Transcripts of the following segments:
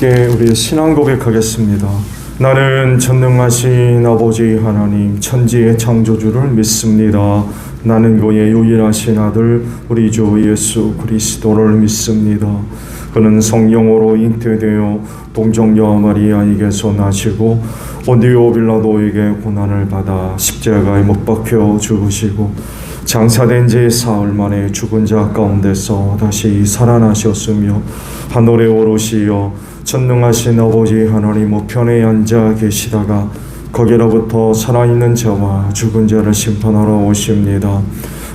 함께 우리의 신앙 고백하겠습니다. 나는 전능하신 아버지 하나님 천지의 창조주를 믿습니다. 나는 그의 유일하신 아들 우리 주 예수 그리스도를 믿습니다. 그는 성령으로 잉태되어 동정녀 마리아에게서 나시고 본디오 빌라도에게 고난을 받아 십자가에 못 박혀 죽으시고 장사된 지 사흘 만에 죽은 자 가운데서 다시 살아나셨으며 하늘에 오르시어 전능하신 아버지 하나님 우편에 앉아 계시다가 거기로부터 살아있는 자와 죽은 자를 심판하러 오십니다.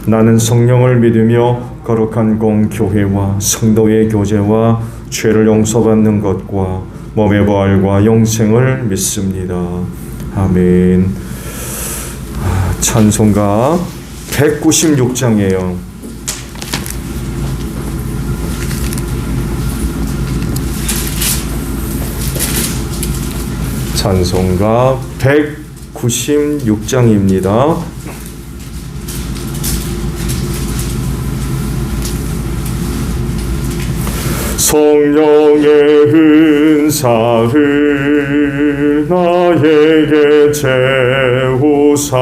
나는 성령을 믿으며 거룩한 공교회와 성도의 교제와 죄를 용서받는 것과 몸의 부활과 영생을 믿습니다. 아멘. 찬송가 196장이에요. 찬송가 196장입니다. 성령의 은사를 나에게 채우사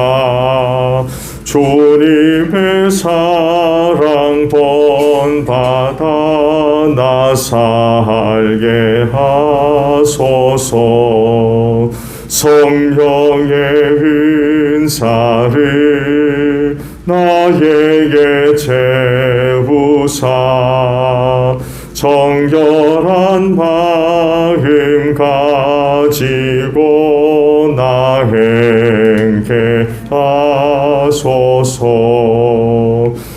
주님의 사랑 본받아 나 살게 하소서. 성령의 은사를 나에게 채우사 정결한 마음 가지고 나 행케 하소서.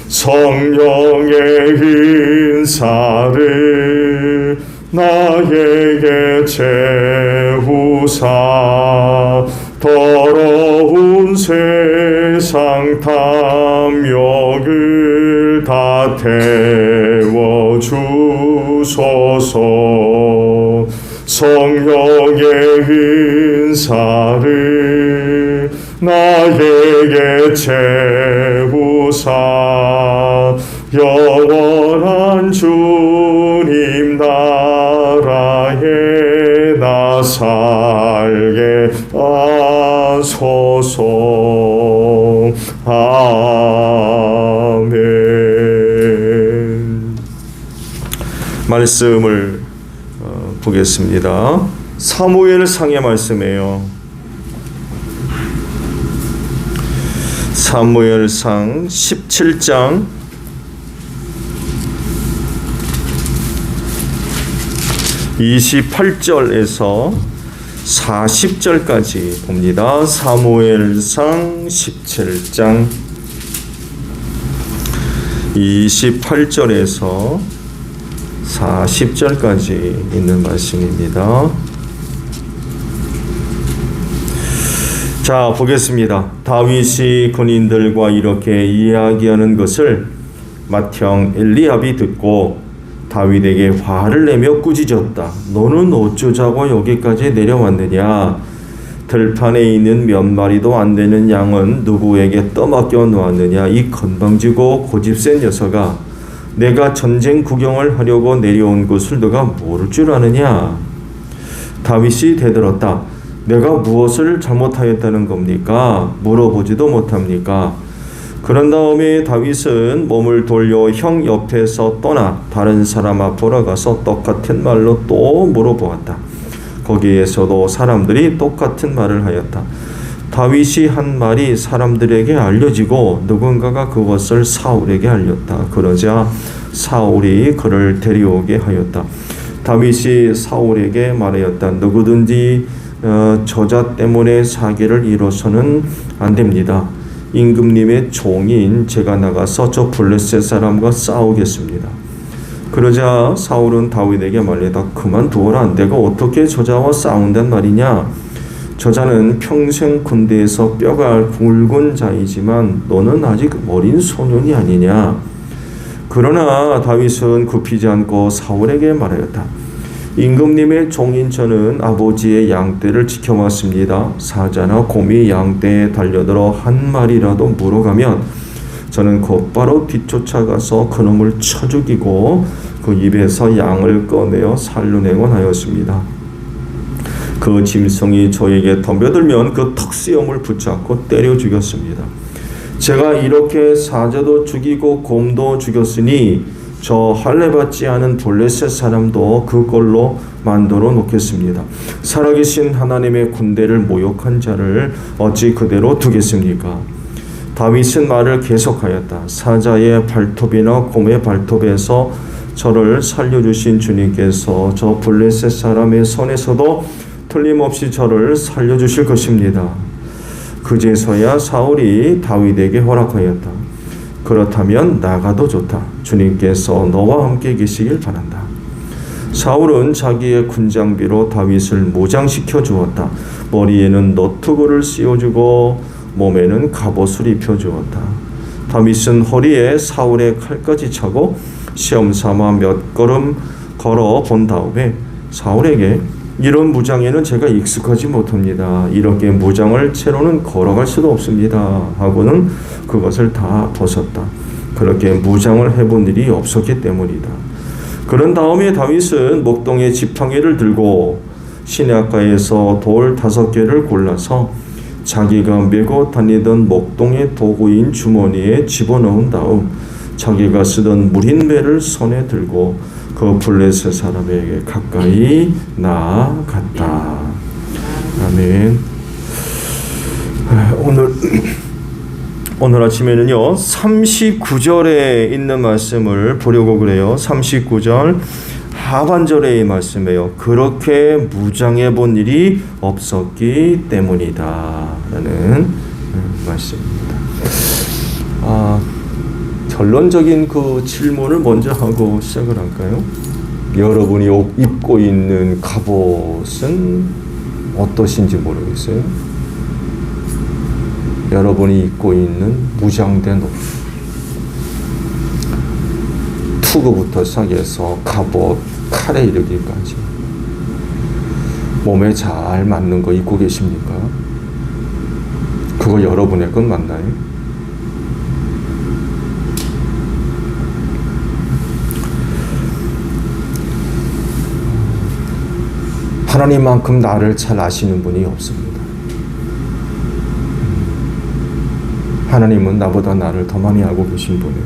성령의 은사를 나에게 채우사 더러운 세상 탐욕을 다 태워주소서. 성령의 은사를 나에게 채우사 영원한 주님 나라에 나 살게 하소서. 아멘. 말씀을 보겠습니다. 사무엘상의 말씀이에요. 사무엘상 17장 28절에서 40절까지 봅니다. 사무엘상 17장 28절에서 40절까지 있는 말씀입니다. 자, 보겠습니다. 다윗이 군인들과 이렇게 이야기하는 것을 맏형 엘리압이 듣고 다윗에게 화를 내며 꾸짖었다. 너는 어쩌자고 여기까지 내려왔느냐? 들판에 있는 몇 마리도 안 되는 양은 누구에게 떠맡겨 놓았느냐? 이 건방지고 고집센 녀석아, 내가 전쟁 구경을 하려고 내려온 것을 너가 모를 줄 아느냐? 다윗이 대들었다. 내가 무엇을 잘못하였다는 겁니까? 물어보지도 못합니까? 그런 다음에 다윗은 몸을 돌려 형 옆에서 떠나 다른 사람 앞으로 가서 똑같은 말로 또 물어보았다. 거기에서도 사람들이 똑같은 말을 하였다. 다윗이 한 말이 사람들에게 알려지고 누군가가 그것을 사울에게 알렸다. 그러자 사울이 그를 데려오게 하였다. 다윗이 사울에게 말하였다. 누구든지 저자 때문에 사기를 이뤄서는 안 됩니다. 임금님의 종인 제가 나가서 저 블레셋 사람과 싸우겠습니다. 그러자 사울은 다윗에게 말하다. 그만두어라. 내가 어떻게 저자와 싸운단 말이냐? 저자는 평생 군대에서 뼈가 굵은 자이지만 너는 아직 어린 소년이 아니냐? 그러나 다윗은 굽히지 않고 사울에게 말하였다. 임금님의 종인 저는 아버지의 양떼를 지켜왔습니다. 사자나 곰이 양떼에 달려들어 한 마리라도 물어가면 저는 곧바로 뒤쫓아가서 그놈을 쳐 죽이고 그 입에서 양을 꺼내어 살려내곤 하였습니다. 그 짐승이 저에게 덤벼들면 그 턱수염을 붙잡고 때려 죽였습니다. 제가 이렇게 사자도 죽이고 곰도 죽였으니 저 할례받지 않은 블레셋 사람도 그걸로 만들어 놓겠습니다. 살아계신 하나님의 군대를 모욕한 자를 어찌 그대로 두겠습니까? 다윗은 말을 계속하였다. 사자의 발톱이나 곰의 발톱에서 저를 살려주신 주님께서 저 블레셋 사람의 손에서도 틀림없이 저를 살려주실 것입니다. 그제서야 사울이 다윗에게 허락하였다. 그렇다면 나가도 좋다. 주님께서 너와 함께 계시길 바란다. 사울은 자기의 군장비로 다윗을 무장시켜 주었다. 머리에는 너트구를 씌워주고 몸에는 갑옷을 입혀주었다. 다윗은 허리에 사울의 칼까지 차고 시험삼아 몇 걸음 걸어 본 다음에 사울에게 이런 무장에는 제가 익숙하지 못합니다. 이렇게 무장을 채로는 걸어갈 수도 없습니다. 하고는 그것을 다 벗었다. 그렇게 무장을 해본 일이 없었기 때문이다. 그런 다음에 다윗은 목동의 지팡이를 들고 시내가에서 돌 5개를 골라서 자기가 메고 다니던 목동의 도구인 주머니에 집어넣은 다음 자기가 쓰던 무린배를 손에 들고 그 블레셋 사람에게 가까이 나아갔다. 아멘. 오늘 아침에는요 39절에 있는 말씀을 보려고 그래요. 39절 하반절의 말씀이에요. 그렇게 무장해 본 일이 없었기 때문이다 라는 말씀입니다. 결론적인 그 질문을 먼저 하고 시작을 할까요? 여러분이 입고 있는 갑옷은 어떠신지 모르겠어요. 여러분이 입고 있는 무장된 옷, 투구부터 시작해서 갑옷, 칼에 이르기까지 몸에 잘 맞는 거 입고 계십니까? 그거 여러분의 건 맞나요? 하나님만큼 나를 잘 아시는 분이 없습니다. 하나님은 나보다 나를 더 많이 알고 계신 분이에요.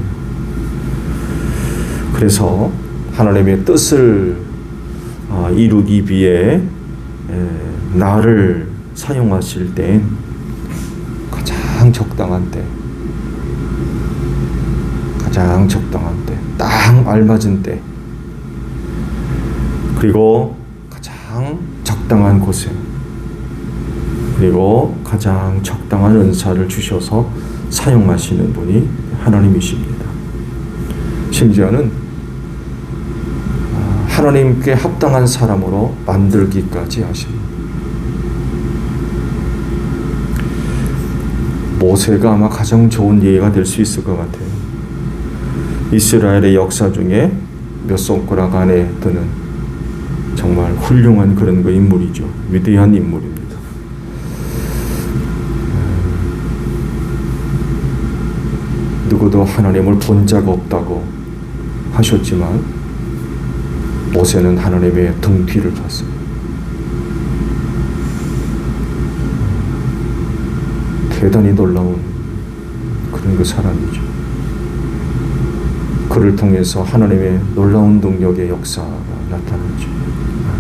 그래서 하나님의 뜻을 이루기 위해 나를 사용하실 때 가장 적당한 때, 딱 알맞은 때, 그리고 가장 적당한 곳에, 그리고 가장 적당한 은사를 주셔서 사용하시는 분이 하나님이십니다. 심지어는 하나님께 합당한 사람으로 만들기까지 하십니다. 모세가 아마 가장 좋은 예가 될 수 있을 것 같아요. 이스라엘의 역사 중에 몇 손가락 안에 드는 정말 훌륭한 그런 그 인물이죠. 위대한 인물입니다. 누구도 하나님을 본 적 없다고 하셨지만 모세는 하나님의 등 뒤를 봤습니다. 대단히 놀라운 그런 그 사람이죠. 그를 통해서 하나님의 놀라운 능력의 역사가 나타나죠.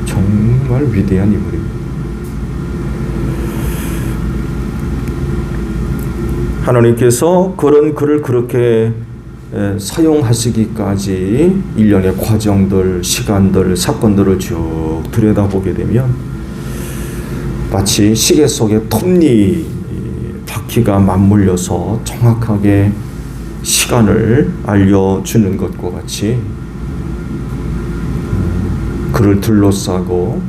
정말 위대한 인물입니다. 하나님께서 그런 그를 그렇게 사용하시기까지 일련의 과정들, 시간들, 사건들을 쭉 들여다보게 되면 마치 시계 속에 톱니 바퀴가 맞물려서 정확하게 시간을 알려주는 것과 같이 그를 둘러싸고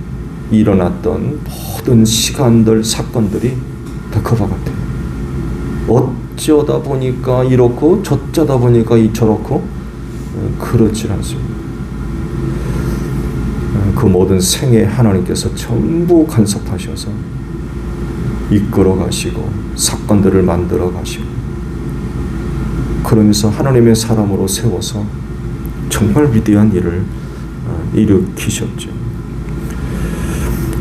일어났던 모든 시간들, 사건들이 다 그와 같아요. 어쩌다 보니까 이렇고 저쩌다 보니까 저렇고 그렇지 않습니다. 그 모든 생애 하나님께서 전부 간섭하셔서 이끌어 가시고 사건들을 만들어 가시고 그러면서 하나님의 사람으로 세워서 정말 위대한 일을 일으키셨죠.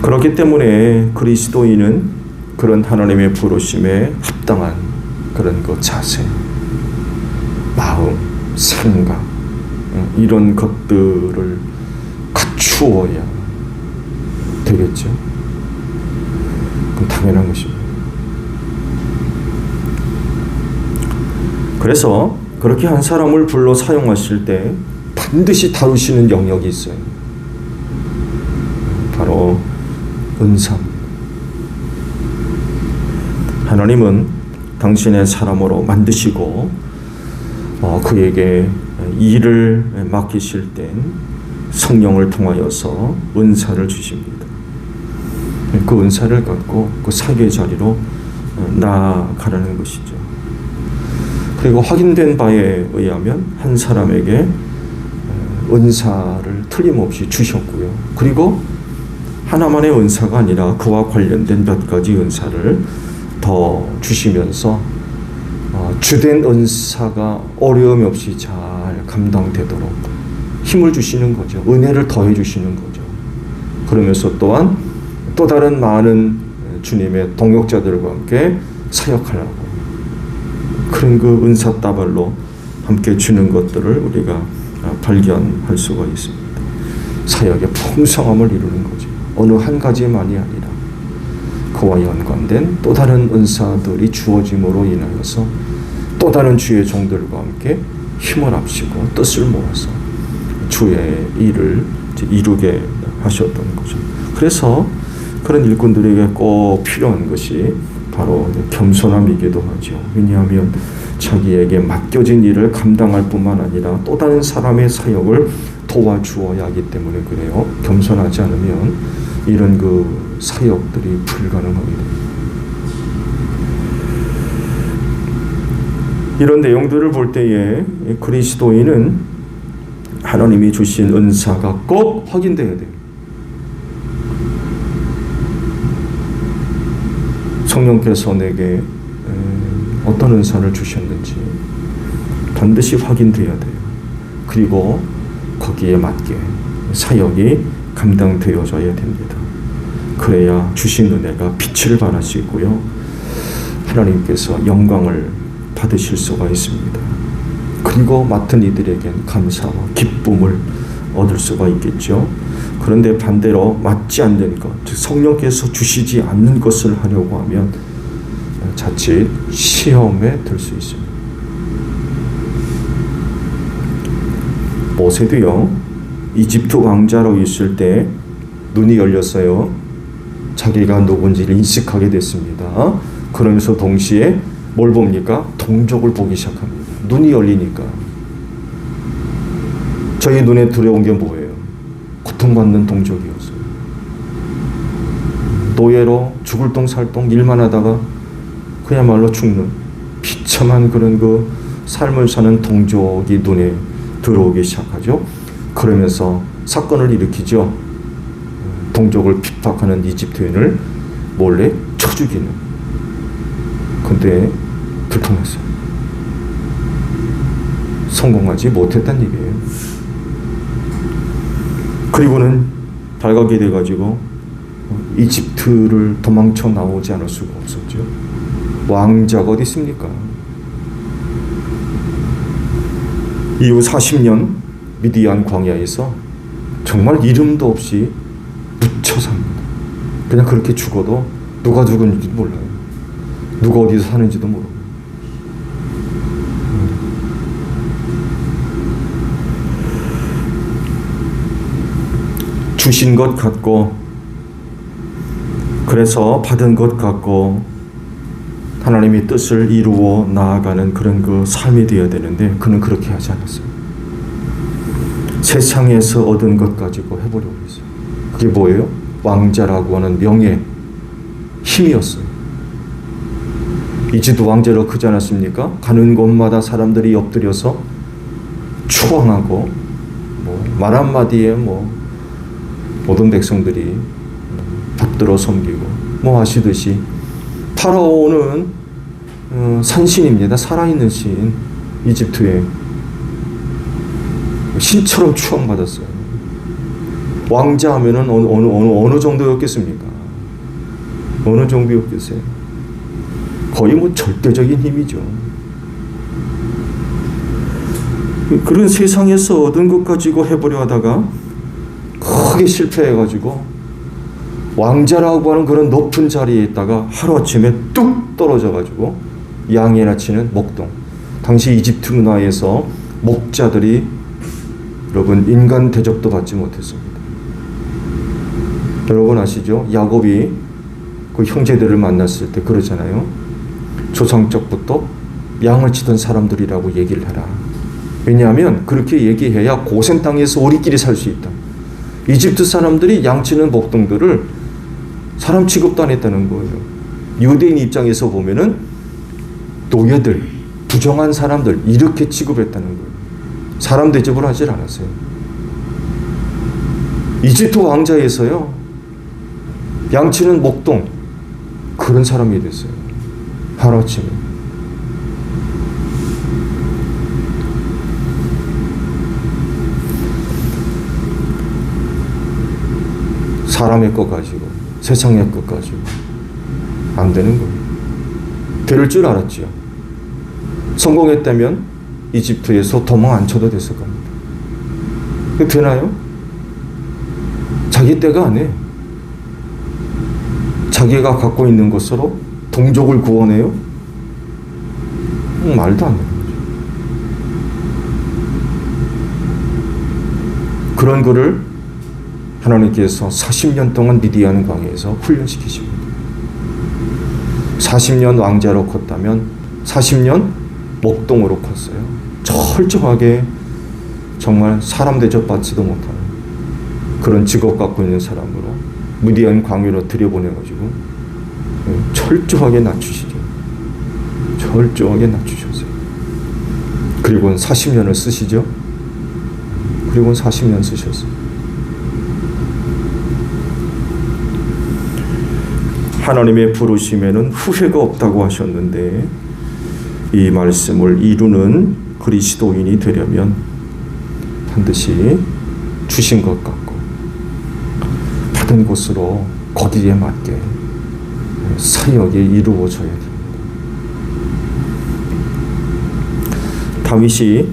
그렇기 때문에 그리스도인은 그런 하나님의 부르심에 합당한 그런 그 자세, 마음, 생각 이런 것들을 갖추어야 되겠죠. 그건 당연한 것입니다. 그래서 그렇게 한 사람을 불러 사용하실 때 반드시 다루시는 영역이 있어요. 바로 은사. 하나님은 당신의 사람으로 만드시고 그에게 일을 맡기실 땐 성령을 통하여서 은사를 주십니다. 그 은사를 갖고 그 사교의 자리로 나아가라는 것이죠. 그리고 확인된 바에 의하면 한 사람에게 은사를 틀림없이 주셨고요. 그리고 하나만의 은사가 아니라 그와 관련된 몇 가지 은사를 더 주시면서 주된 은사가 어려움 없이 잘 감당되도록 힘을 주시는 거죠. 은혜를 더해 주시는 거죠. 그러면서 또한 또 다른 많은 주님의 동역자들과 함께 사역하라고 그런 그 은사다발로 함께 주는 것들을 우리가 발견할 수가 있습니다. 사역의 풍성함을 이루는 거죠. 어느 한 가지만이 아니라 그와 연관된 또 다른 은사들이 주어짐으로 인하여서 또 다른 주의 종들과 함께 힘을 합치고 뜻을 모아서 주의 일을 이루게 하셨던 거죠. 그래서 그런 일꾼들에게 꼭 필요한 것이 바로 겸손함이기도 하죠. 왜냐하면 자기에게 맡겨진 일을 감당할 뿐만 아니라 또 다른 사람의 사역을 도와주어야 하기 때문에 그래요. 겸손하지 않으면 이런 그 사역들이 불가능하게 됩니다. 이런 내용들을 볼 때에 그리스도인은 하나님이 주신 은사가 꼭 확인되어야 돼요. 성령께서 내게 어떤 은사를 주셨는지 반드시 확인되어야 돼요. 그리고 거기에 맞게 사역이 감당되어져야 됩니다. 그래야 주신 은혜가 빛을 발할 수 있고요. 하나님께서 영광을 받으실 수가 있습니다. 그리고 맡은 이들에겐 감사와 기쁨을 얻을 수가 있겠죠. 그런데 반대로 맞지 않는 것, 즉 성령께서 주시지 않는 것을 하려고 하면 자칫 시험에 들 수 있습니다. 모세도요, 이집트 왕자로 있을 때 눈이 열렸어요. 자기가 누군지를 인식하게 됐습니다. 그러면서 동시에 뭘 봅니까? 동족을 보기 시작합니다. 눈이 열리니까. 저희 눈에 들어온 게 뭐예요? 고통받는 동족이었어요. 노예로 죽을 똥 살 똥 일만 하다가 그야말로 죽는 비참한 그런 그 삶을 사는 동족이 눈에 들어오기 시작하죠. 그러면서 사건을 일으키죠. 동족을 핍박하는 이집트인을 몰래 쳐 죽이는. 근데 들통났어요. 성공하지 못했다는 얘기예요. 그리고는 발각이 돼가지고 이집트를 도망쳐 나오지 않을 수가 없었죠. 왕자가 어디 있습니까? 이후 40년 미디안 광야에서 정말 이름도 없이 묻혀 삽니다. 그냥 그렇게 죽어도 누가 죽은지도 몰라요. 누가 어디서 사는지도 모르고. 주신 것 같고, 그래서 받은 것 같고, 하나님의 뜻을 이루어 나아가는 그런 그 삶이 되어야 되는데 그는 그렇게 하지 않았어요. 세상에서 얻은 것 가지고 해보려고 했어요. 그게 뭐예요? 왕자라고 하는 명예, 힘이었어요. 이집트 왕자로 크지 않았습니까? 가는 곳마다 사람들이 엎드려서 추앙하고 말 한마디에 모든 백성들이 받들어 섬기고 아시듯이 파라오는 산신입니다. 살아있는 신, 이집트의 신처럼 추앙받았어요. 왕자 하면은 어느 정도였겠습니까? 어느 정도였겠어요? 거의 뭐 절대적인 힘이죠. 그런 세상에서 얻은 것 가지고 해보려 하다가 크게 실패해가지고 왕자라고 하는 그런 높은 자리에 있다가 하루아침에 뚝 떨어져가지고 양이나 치는 목동. 당시 이집트 문화에서 목자들이 여러분 인간 대접도 받지 못했습니다. 여러분 아시죠? 야곱이 그 형제들을 만났을 때 그러잖아요. 조상적부터 양을 치던 사람들이라고 얘기를 해라. 왜냐하면 그렇게 얘기해야 고센 땅에서 우리끼리 살 수 있다. 이집트 사람들이 양치는 목동들을 사람 취급도 안 했다는 거예요. 유대인 입장에서 보면은 노예들, 부정한 사람들 이렇게 취급했다는 거예요. 사람 대접을 하질 않았어요. 이집트 왕자에서요, 양치는 목동 그런 사람이 됐어요. 하루아침에. 사람의 것 가지고 세상의 것 가지고 안 되는 거예요. 될 줄 알았지요. 성공했다면 이집트에서 도망 안 쳐도 됐을 겁니다. 되나요? 자기 때가 안 해. 자기가 갖고 있는 것으로 동족을 구원해요? 말도 안 되는 거죠. 그런 그를 하나님께서 40년 동안 미디안 광야에서 훈련시키십니다. 40년 왕자로 컸다면 40년 목동으로 컸어요. 철저하게 정말 사람 대접받지도 못하는 그런 직업 갖고 있는 사람으로 미디안 광야로 들여보내가지고 철저하게 낮추시죠. 철저하게 낮추셨어요. 그리고는 40년을 쓰시죠. 그리고는 40년 쓰셨어요. 하나님의 부르심에는 후회가 없다고 하셨는데 이 말씀을 이루는 그리스도인이 되려면 반드시 주신 것 같고 받은 곳으로 거기에 맞게 사역이 이루어져야 됩니다. 다윗이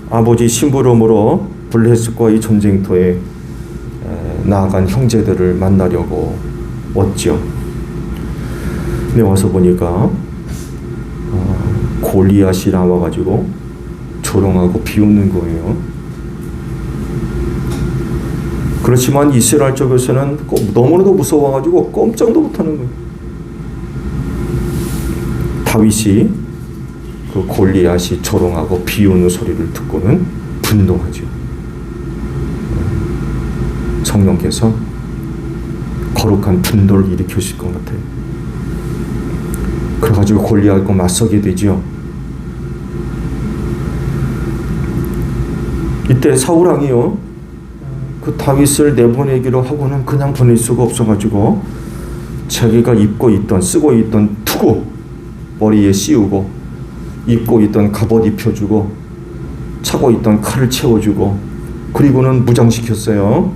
아버지 심부름으로 블레셋과의 전쟁터에 나아간 형제들을 만나려고 왔죠. 근데 와서 보니까 골리앗이 나와가지고 조롱하고 비웃는 거예요. 그렇지만 이스라엘 쪽에서는 너무나도 무서워가지고 꼼짝도 못하는 거예요. 다윗이 그 골리앗이 조롱하고 비웃는 소리를 듣고는 분노하죠. 성령께서 거룩한 분노를 일으키실 것 같아요. 그래가지고 골리앗과 맞서게 되죠. 이때 사울왕이요, 그 다윗을 내보내기로 하고는 그냥 보낼 수가 없어가지고 자기가 쓰고 있던 투구 머리에 씌우고 입고 있던 갑옷 입혀주고 차고 있던 칼을 채워주고 그리고는 무장시켰어요.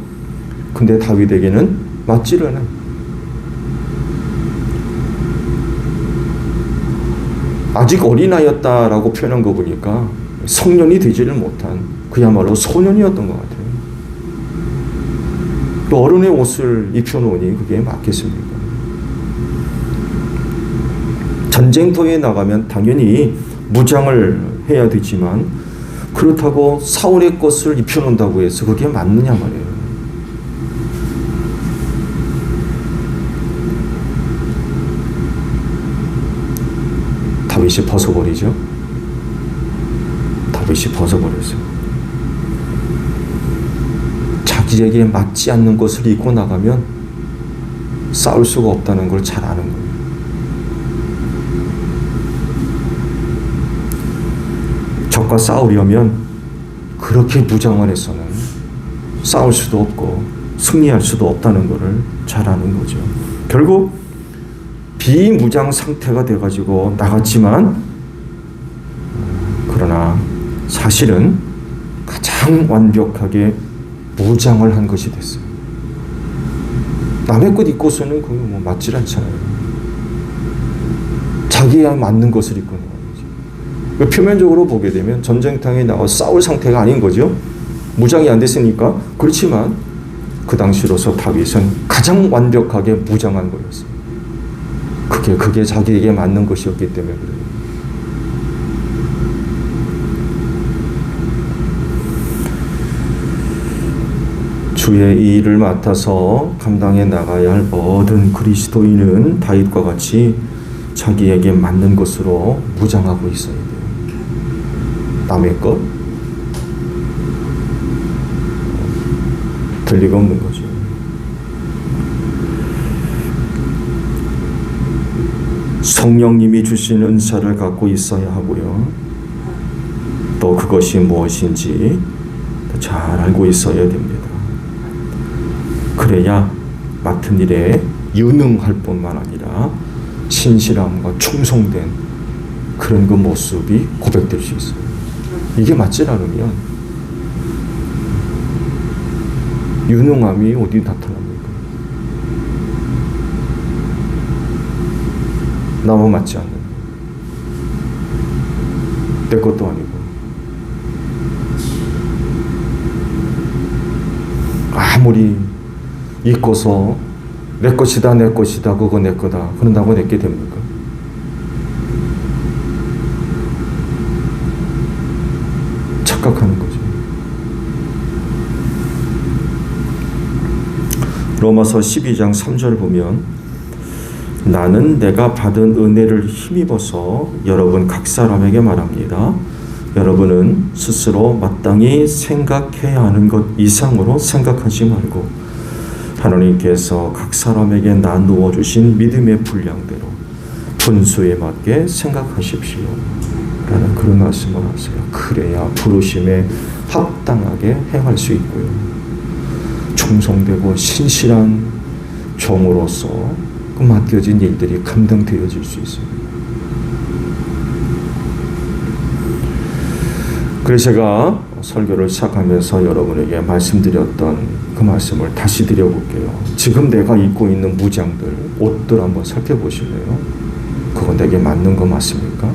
근데 다윗에게는 맞지를 않아요. 아직 어린아이였다라고 표현한 거 보니까 성년이 되지를 못한 그야말로 소년이었던 것 같아요. 또 어른의 옷을 입혀놓으니 그게 맞겠습니까? 전쟁터에 나가면 당연히 무장을 해야 되지만 그렇다고 사울의 것을 입혀놓는다고 해서 그게 맞느냐 말이에요. 다윗이 벗어버리죠. 다윗이 벗어버렸어요. 자기에게 맞지 않는 것을 입고 나가면 싸울 수가 없다는 걸 잘 아는 거예요. 적과 싸우려면 그렇게 무장을 해서는 싸울 수도 없고 승리할 수도 없다는 것을 잘 아는 거죠. 결국 비무장 상태가 돼가지고 나갔지만 그러나 사실은 가장 가장 완벽하게 무장을 한 것이 됐어요. 남의 것 입고서는 그거 뭐 맞질 않잖아요. 자기에 맞는 것을 입고 나가는 거죠. 표면적으로 보게 되면 전쟁터에 나와 싸울 상태가 아닌 거죠. 무장이 안 됐으니까. 그렇지만 그 당시로서 다윗은 가장 완벽하게 무장한 거였어요. 그게 자기에게 맞는 것이었기 때문에 그래요. 주의 이 일을 맡아서 감당해 나가야 할 모든 그리스도인은 다윗과 같이 자기에게 맞는 것으로 무장하고 있어야 돼요. 남의 것 될 리가 없는 거죠. 성령님이 주신 은사를 갖고 있어야 하고요. 또 그것이 무엇인지 잘 알고 있어야 됩니다. 그래야 맡은 일에 유능할 뿐만 아니라 신실함과 충성된 그런 그 모습이 고백될 수 있어요. 이게 맞지 않으면 유능함이 어디 나타납니까? 나만 맞지 않는, 내 것도 아니고 아무리 잊고서 내 것이다 그거 내 거다 그런다고 내게 됩니까? 착각하는 거죠. 로마서 12장 3절 보면 나는 내가 받은 은혜를 힘입어서 여러분 각 사람에게 말합니다. 여러분은 스스로 마땅히 생각해야 하는 것 이상으로 생각하지 말고 하나님께서 각 사람에게 나누어 주신 믿음의 분량대로 분수에 맞게 생각하십시오. 라는 그런 말씀을 하세요. 그래야 부르심에 합당하게 행할 수 있고요. 충성되고 신실한 종으로서 그 맡겨진 일들이 감당되어질 수 있습니다. 그래서 제가 설교를 시작하면서 여러분에게 말씀드렸던 그 말씀을 다시 드려볼게요. 지금 내가 입고 있는 무장들, 옷들 한번 살펴보실래요? 그건 내게 맞는 거 맞습니까?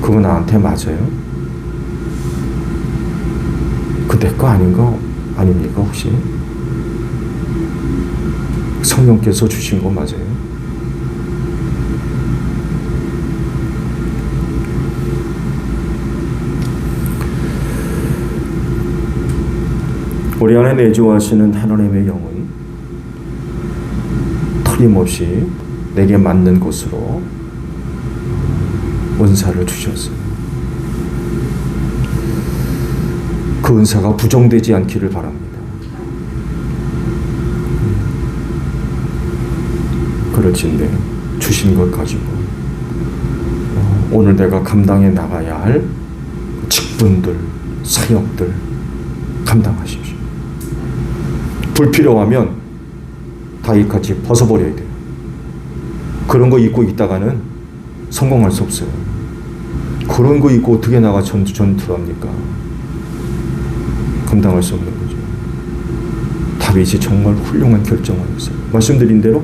그거 나한테 맞아요? 그 내 거 아닌 거 아닙니까 혹시? 성령께서 주신 거 맞아요? 우리 안에 내주하시는 하나님의 영은 틀림없이 내게 맞는 곳으로 은사를 주셨어요. 그 은사가 부정되지 않기를 바랍니다. 그럴진데 주신 것 가지고 오늘 내가 감당해 나가야 할 직분들, 사역들 감당하십시오. 불필요하면 다윗같이 벗어버려야 돼요. 그런 거 입고 있다가는 성공할 수 없어요. 그런 거 입고 어떻게 나가 전투를 합니까? 감당할 수 없는 거죠. 다윗이 정말 훌륭한 결정을 했어요. 말씀드린 대로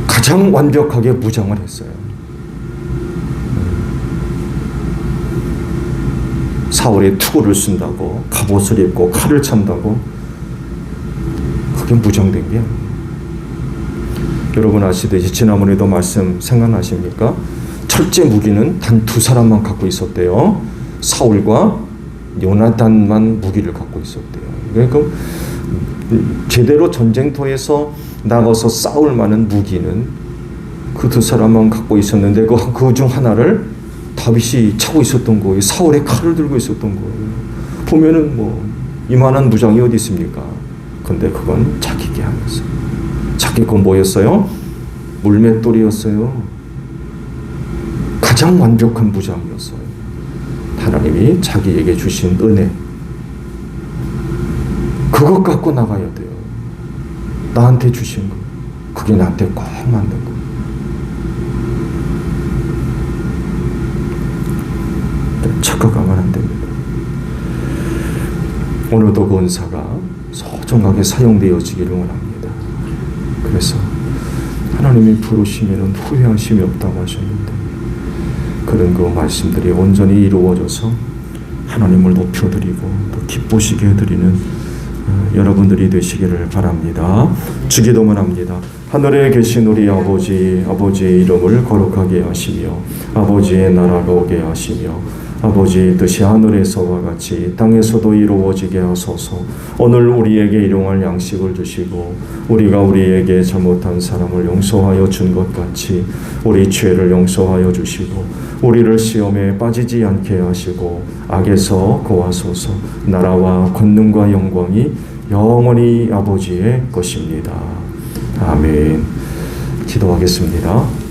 가장 완벽하게 무장을 했어요. 사울의 투구를 쓴다고 갑옷을 입고 칼을 찬다고 그게 무장된 게 아니에요. 여러분 아시듯이 지난번에도 말씀 생각나십니까? 철제 무기는 단 2사람만 갖고 있었대요. 사울과 요나단만 무기를 갖고 있었대요. 그러니까 제대로 전쟁터에서 나가서 싸울 만한 무기는 그 2사람만 갖고 있었는데 그 중 하나를 다윗이 차고 있었던 거예요. 사울의 칼을 들고 있었던 거예요. 보면은 뭐 이만한 무장이 어디 있습니까? 근데 그건 자기 게 아니었어요. 자기 건 뭐였어요? 물맷돌이었어요. 가장 완벽한 무장이었어요. 하나님이 자기에게 주신 은혜, 그것 갖고 나가야 돼요. 나한테 주신 거, 그게 나한테 꼭 맞는 거. 착각하면 안 됩니다. 오늘도 그 은사가 소중하게 사용되어지기를 원합니다. 그래서 하나님이 부르시면 후회하심이 없다고 하셨는데 그런 그 말씀들이 온전히 이루어져서 하나님을 높여드리고 또 기쁘시게 해드리는 여러분들이 되시기를 바랍니다. 주기도문 합니다. 하늘에 계신 우리 아버지, 아버지의 이름을 거룩하게 하시며 아버지의 나라가 오게 하시며 아버지의 뜻이 하늘에서와 같이 땅에서도 이루어지게 하소서. 오늘 우리에게 일용할 양식을 주시고 우리가 우리에게 잘못한 사람을 용서하여 준 것 같이 우리 죄를 용서하여 주시고 우리를 시험에 빠지지 않게 하시고 악에서 구하소서. 나라와 권능과 영광이 영원히 아버지의 것입니다. 아멘. 기도하겠습니다.